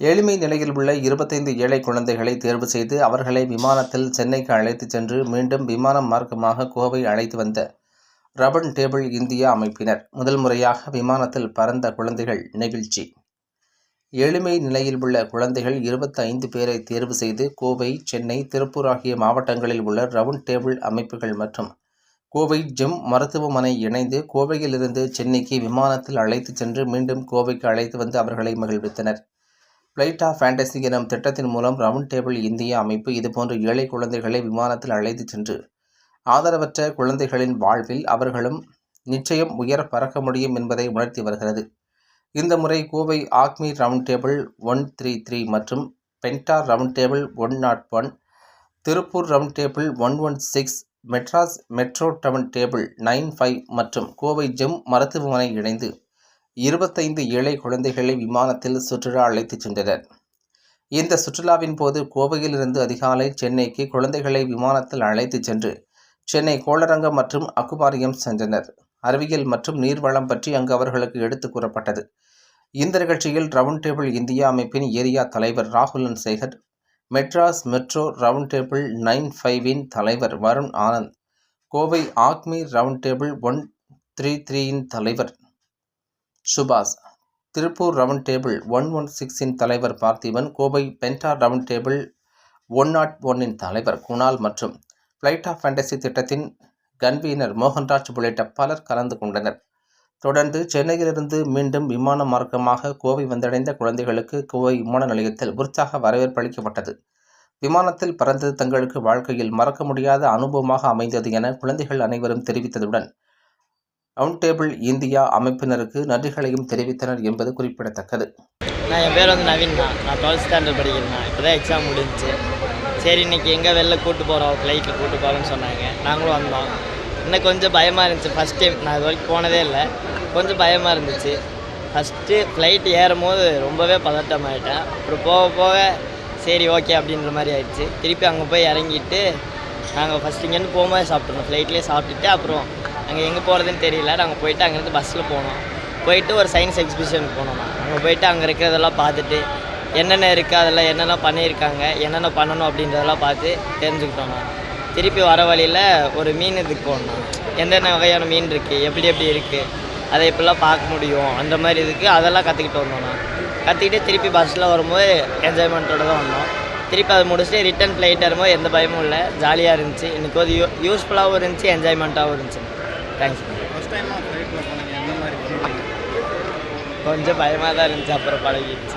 ஏழ்மை நிலையில் உள்ள 25 ஏழை குழந்தைகளை தேர்வு செய்து அவர்களை விமானத்தில் சென்னைக்கு அழைத்துச் சென்று மீண்டும் விமானம் மார்க்கமாக கோவை அழைத்து வந்த ரவுண்ட் டேபிள் இந்தியா அமைப்பினர் முதல் முறையாக விமானத்தில் பறந்த குழந்தைகள் நெகிழ்ச்சி. ஏழ்மை நிலையில் உள்ள குழந்தைகள் 25 பேரை தேர்வு செய்து கோவை, சென்னை, திருப்பூர் ஆகிய மாவட்டங்களில் உள்ள ரவுண்ட் டேபிள் அமைப்புகள் மற்றும் கோவை ஜெம் மருத்துவமனை இணைந்து கோவையிலிருந்து சென்னைக்கு விமானத்தில் அழைத்துச் சென்று மீண்டும் கோவைக்கு அழைத்து வந்து அவர்களை மகிழ்வித்தனர். பிளைட் ஆஃப் ஃபேண்டசி எனும் திட்டத்தின் மூலம் ரவுண்ட் டேபிள் இந்தியா அமைப்பு இதுபோன்ற ஏழை குழந்தைகளை விமானத்தில் அழைத்துச் சென்று ஆதரவற்ற குழந்தைகளின் வாழ்வில் அவர்களும் நிச்சயம் உயர பறக்க முடியும் என்பதை உணர்த்தி வருகிறது. இந்த முறை கோவை ஆக்மி ரவுண்ட் டேபிள் 133 மற்றும் penta round table 101, Tiruppur round table 116, Madras metro round table 95 மற்றும் கோவை ஜெம் மருத்துவமனை இணைந்து 25 ஏழை குழந்தைகளை விமானத்தில் சுற்றுலா அழைத்துச் சென்றனர். இந்த சுற்றுலாவின் போது கோவையிலிருந்து அதிகாலை சென்னைக்கு குழந்தைகளை விமானத்தில் அழைத்துச் சென்று சென்னை கோளரங்கம் மற்றும் அக்குபாரியம் சென்றனர். அறிவியல் மற்றும் நீர்வளம் பற்றி அங்கு அவர்களுக்கு எடுத்துக் கூறப்பட்டது. இந்த நிகழ்ச்சியில் ரவுண்ட் டேபிள் இந்தியா அமைப்பின் ஏரியா தலைவர் Rahulan Sekar, Madras metro round table 95 தலைவர் Varun Anand, Kovai Acme Round table 133 தலைவர் சுபாஷ், திருப்பூர் ரவுண்ட் டேபிள் 116 தலைவர் Parthiban, Kovai Penta round table 101 தலைவர் குணால் மற்றும் பிளைட் ஆஃப் ஃபேண்டசி திட்டத்தின் கன்வீனர் மோகன்ராஜ் உள்ளிட்ட பலர் கலந்து கொண்டனர். தொடர்ந்து சென்னையிலிருந்து மீண்டும் விமான மார்க்கமாக கோவை வந்தடைந்த குழந்தைகளுக்கு கோவை விமான நிலையத்தில் உற்சாக வரவேற்பு அளிக்கப்பட்டது. விமானத்தில் பறந்தது தங்களுக்கு வாழ்க்கையில் மறக்க முடியாத அனுபவமாக அமைந்தது என குழந்தைகள் அனைவரும் தெரிவித்ததுடன் ரவுண்ட் டேபிள் இந்தியா அமைப்பினருக்கு நன்றிகளையும் தெரிவித்தனர் என்பது குறிப்பிடத்தக்கது. என் பேர் நவீன். நான் 12th ஸ்டாண்டர்ட் படிக்கிறேன். இப்போ தான் எக்ஸாம் முடிஞ்சிச்சு. சரி, இன்றைக்கி எங்கே வெளில கூப்பிட்டு போகிறோம், ஃப்ளைட்டில் கூப்பிட்டு போகிறோன்னு சொன்னாங்க. நாங்களும் வந்தோம். இன்னும் கொஞ்சம் பயமாக இருந்துச்சு. ஃபஸ்ட் டைம் நான் இது வரைக்கும் போனதே இல்லை. கொஞ்சம் பயமாக இருந்துச்சு. ஃபஸ்ட்டு ஃப்ளைட் ஏறும் போது ரொம்பவே பதட்டமாயிட்டேன். அப்புறம் போக போக சரி ஓகே அப்படின்ற மாதிரி ஆயிடுச்சு. திருப்பி அங்கே போய் இறங்கிட்டு நாங்கள் ஃபஸ்ட் இங்கேருந்து போகும்போது சாப்பிட்றோம். ஃப்ளைட்லேயே சாப்பிட்டுட்டு அப்புறம் அங்கே எங்கே போகிறதுன்னு தெரியல. நாங்கள் போயிட்டு அங்கேருந்து பஸ்ஸில் போனோம். போயிட்டு ஒரு சயின்ஸ் எக்ஸிபிஷனுக்கு போனோம்னா அங்கே போயிட்டு அங்கே இருக்கிறதெல்லாம் பார்த்துட்டு என்னென்ன இருக்குது, அதெல்லாம் என்னென்ன பண்ணியிருக்காங்க, என்னென்ன பண்ணணும் அப்படின்றதெல்லாம் பார்த்து தெரிஞ்சுக்கிட்டோம்னா திருப்பி வர வழியில் ஒரு மீன் இதுக்கு போனோம். என்னென்ன வகையான மீன் இருக்குது, எப்படி எப்படி இருக்குது, அதை எப்படிலாம் பார்க்க முடியும், அந்த மாதிரி இதுக்கு அதெல்லாம் கற்றுக்கிட்டு வந்தோம்னா கற்றுக்கிட்டு திருப்பி பஸ்ஸில் வரும்போது என்ஜாய்மெண்ட்டோடு தான் வந்தோம். திருப்பி அதை முடிச்சுட்டு ரிட்டன் ஃப்ளைட் வரும்போது எந்த பயமும் இல்லை, ஜாலியாக இருந்துச்சு. இன்றைக்கி ஒரு யூஸ்ஃபுல்லாகவும் இருந்துச்சு, என்ஜாய்மெண்ட்டாகவும் இருந்துச்சு. தேங்க்ஸ். ஃபஸ்ட் டைமாக ஃப்ளைட்டில் போனீங்க, எந்த மாதிரி கொஞ்சம் பயமாக தான் இருந்துச்சு, அப்புறம் பழகிடுச்சு.